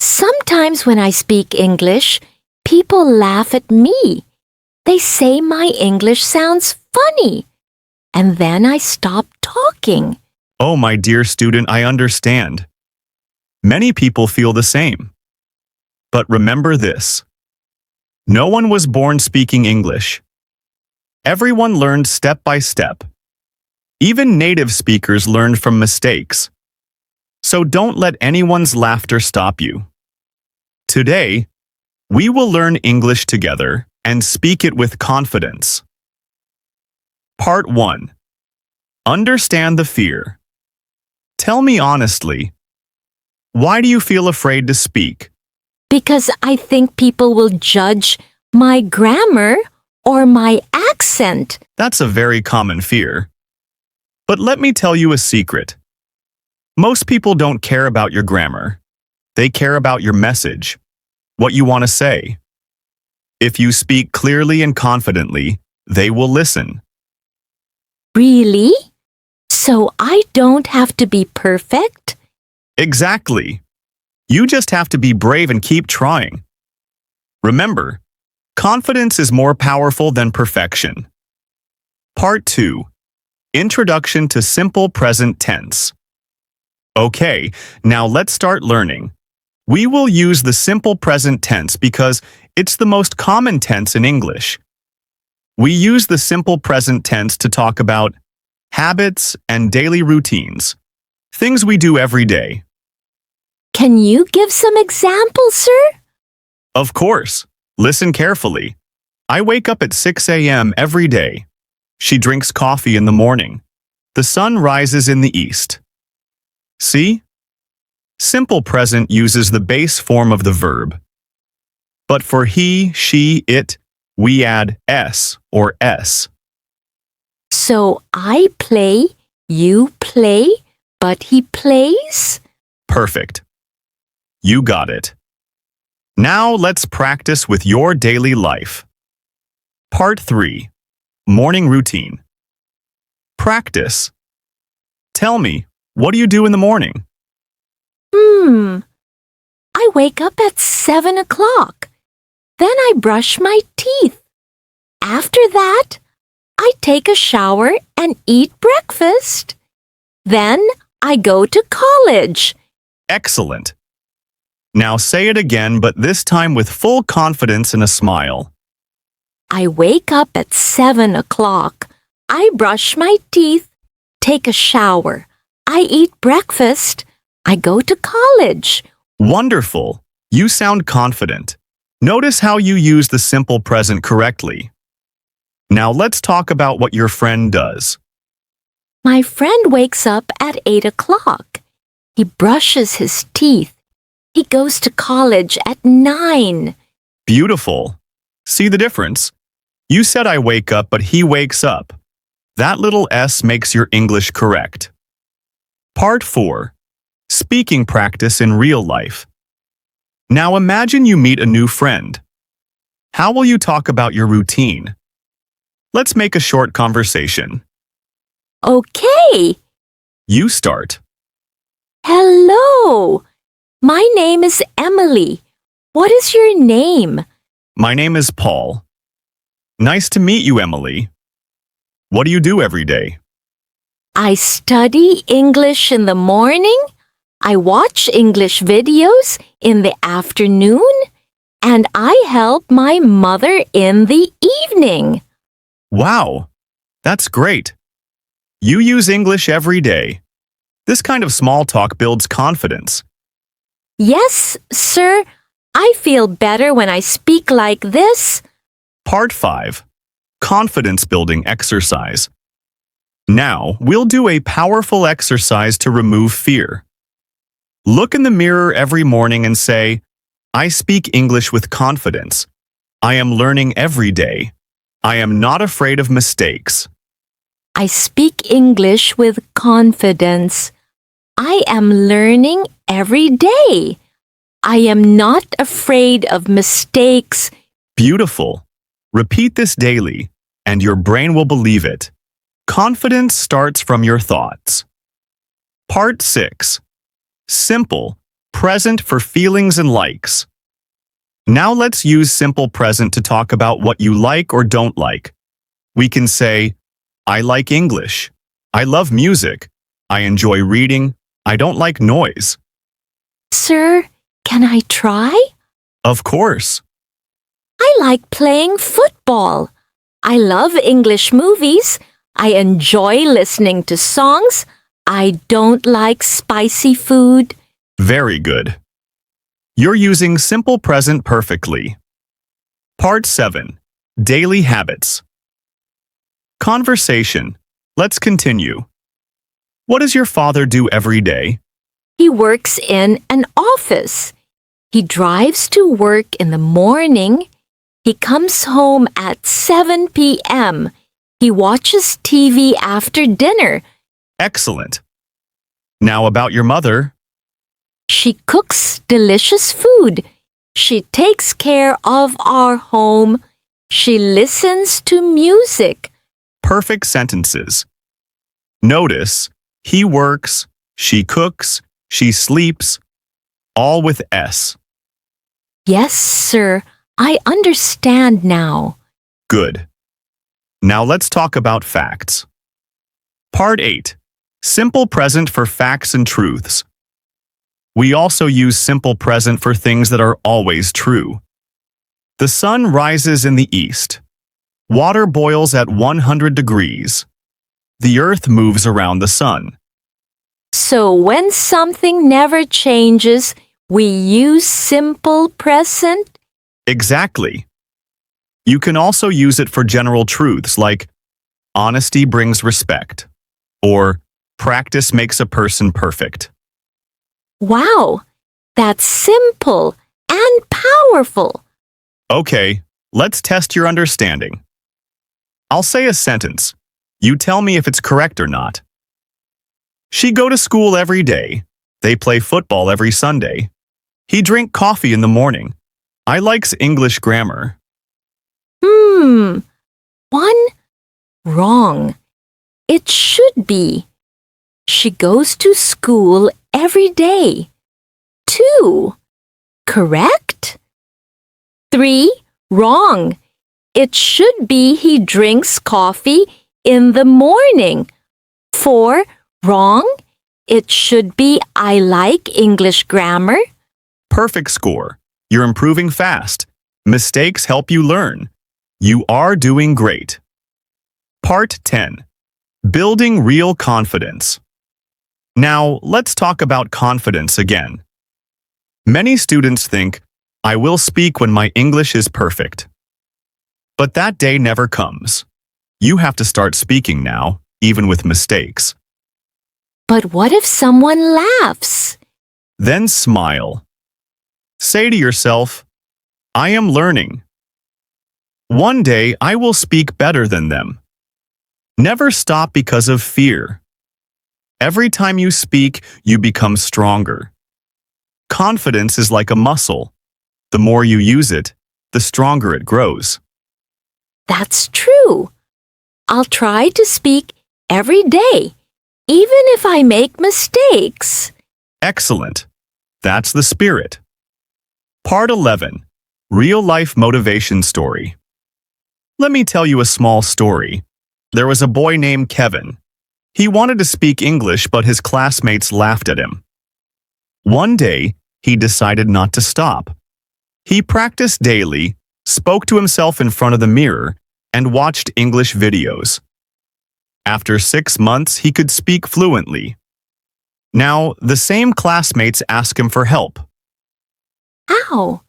Sometimes when I speak English, people laugh at me. They say my English sounds funny. And then I stop talking. Oh, my dear student, I understand. Many people feel the same. But remember this. No one was born speaking English. Everyone learned step by step. Even native speakers learned from mistakes. So don't let anyone's laughter stop you. Today, we will learn English together and speak it with confidence. Part 1. Understand the fear. Tell me honestly, why do you feel afraid to speak? Because I think people will judge my grammar or my accent. That's a very common fear. But let me tell you a secret. Most people don't care about your grammar. They care about your message, what you want to say. If you speak clearly and confidently, they will listen. Really? So I don't have to be perfect? Exactly. You just have to be brave and keep trying. Remember, confidence is more powerful than perfection. Part 2. Introduction to Simple Present Tense. Okay, now let's start learning. We will use the simple present tense because it's the most common tense in English. We use the simple present tense to talk about habits and daily routines, things we do every day. Can you give some examples, sir? Of course. Listen carefully. I wake up at 6 a.m. every day. She drinks coffee in the morning. The sun rises in the east. See? Simple present uses the base form of the verb. But for he, she, it, we add s or s. So I play, you play, but he plays? Perfect. You got it. Now let's practice with your daily life. Part 3. Morning routine. Practice. Tell me, what do you do in the morning? I wake up at 7 o'clock. Then I brush my teeth. After that, I take a shower and eat breakfast. Then I go to college. Excellent. Now say it again, but this time with full confidence and a smile. I wake up at 7 o'clock. I brush my teeth, take a shower. I eat breakfast. I go to college. Wonderful. You sound confident. Notice how you use the simple present correctly. Now let's talk about what your friend does. My friend wakes up at 8 o'clock. He brushes his teeth. He goes to college at 9. Beautiful. See the difference? You said I wake up, but he wakes up. That little s makes your English correct. Part 4. Speaking practice in real life. Now imagine you meet a new friend. How will you talk about your routine? Let's make a short conversation. Okay. You start. Hello. My name is Emily. What is your name? My name is Paul. Nice to meet you, Emily. What do you do every day? I study English in the morning. I watch English videos in the afternoon. And I help my mother in the evening. Wow, that's great. You use English every day. This kind of small talk builds confidence. Yes, sir. I feel better when I speak like this. Part 5. Confidence building exercise. Now, we'll do a powerful exercise to remove fear. Look in the mirror every morning and say, I speak English with confidence. I am learning every day. I am not afraid of mistakes. I speak English with confidence. I am learning every day. I am not afraid of mistakes. Beautiful. Repeat this daily, and your brain will believe it. Confidence starts from your thoughts. Part 6. Simple, Present for feelings and likes. Now let's use simple present to talk about what you like or don't like. We can say, I like English. I love music. I enjoy reading. I don't like noise. Sir, can I try? Of course. I like playing football. I love English movies. I enjoy listening to songs. I don't like spicy food. Very good. You're using simple present perfectly. Part 7. Daily Habits. Conversation. Let's continue. What does your father do every day? He works in an office. He drives to work in the morning. He comes home at 7 p.m. He watches TV after dinner. Excellent. Now about your mother. She cooks delicious food. She takes care of our home. She listens to music. Perfect sentences. Notice, he works, she cooks, she sleeps, all with S. Yes, sir. I understand now. Good. Now let's talk about facts. Part 8. Simple present for facts and truths. We also use simple present for things that are always true. The sun rises in the east. Water boils at 100 degrees. The earth moves around the sun. So when something never changes, we use simple present? Exactly. You can also use it for general truths like honesty brings respect or practice makes a person perfect. Wow, that's simple and powerful. Okay, let's test your understanding. I'll say a sentence. You tell me if it's correct or not. She go to school every day. They play football every Sunday. He drink coffee in the morning. I likes English grammar. One wrong. It should be. She goes to school every day. 2 correct. 3 wrong. It should be he drinks coffee in the morning. 4 wrong. It should be I like English grammar. Perfect score. You're improving fast. Mistakes help you learn. You are doing great. Part 10. Building real confidence. Now, let's talk about confidence again. Many students think, I will speak when my English is perfect. But that day never comes. You have to start speaking now, even with mistakes. But what if someone laughs? Then smile. Say to yourself, I am learning. One day I will speak better than them. Never stop because of fear. Every time you speak, you become stronger. Confidence is like a muscle. The more you use it, the stronger it grows. That's true. I'll try to speak every day, even if I make mistakes. Excellent. That's the spirit. Part 11. Real-life motivation story. Let me tell you a small story. There was a boy named Kevin. He wanted to speak English, but his classmates laughed at him. One day, he decided not to stop. He practiced daily, spoke to himself in front of the mirror, and watched English videos. After 6 months, he could speak fluently. Now, the same classmates asked him for help. How?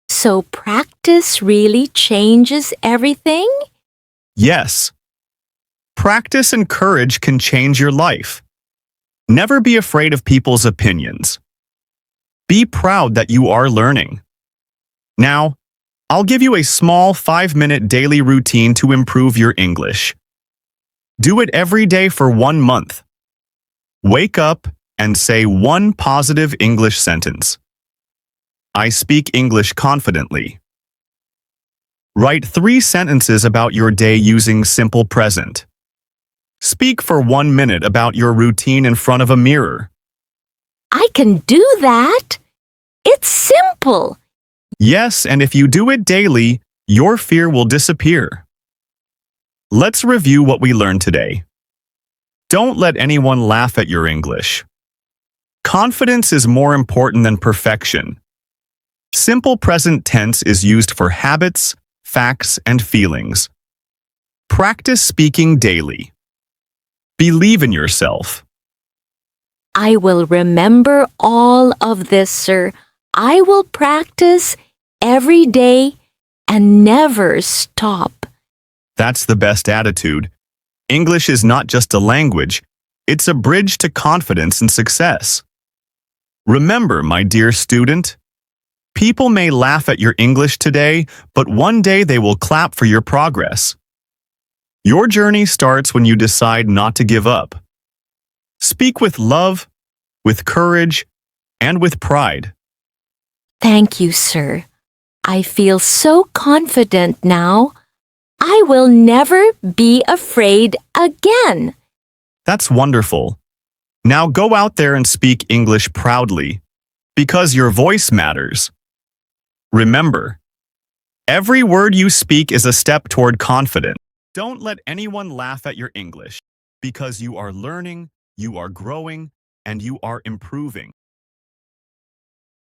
So practice really changes everything? Yes. Practice and courage can change your life. Never be afraid of people's opinions. Be proud that you are learning. Now, I'll give you a small 5-minute daily routine to improve your English. Do it every day for 1 month. Wake up and say one positive English sentence. I speak English confidently. Write 3 sentences about your day using simple present. Speak for 1 minute about your routine in front of a mirror. I can do that. people. Yes, and if you do it daily, your fear will disappear. Let's review what we learned today. Don't let anyone laugh at your English. Confidence is more important than perfection. Simple present tense is used for habits, facts, and feelings. Practice speaking daily. Believe in yourself. I will remember all of this, sir. I will practice every day and never stop. That's the best attitude. English is not just a language, it's a bridge to confidence and success. Remember, my dear student, people may laugh at your English today, but one day they will clap for your progress. Your journey starts when you decide not to give up. Speak with love, with courage, and with pride. Thank you, sir. I feel so confident now. I will never be afraid again. That's wonderful. Now go out there and speak English proudly, because your voice matters. Remember, every word you speak is a step toward confidence. Don't let anyone laugh at your English, because you are learning, you are growing, and you are improving.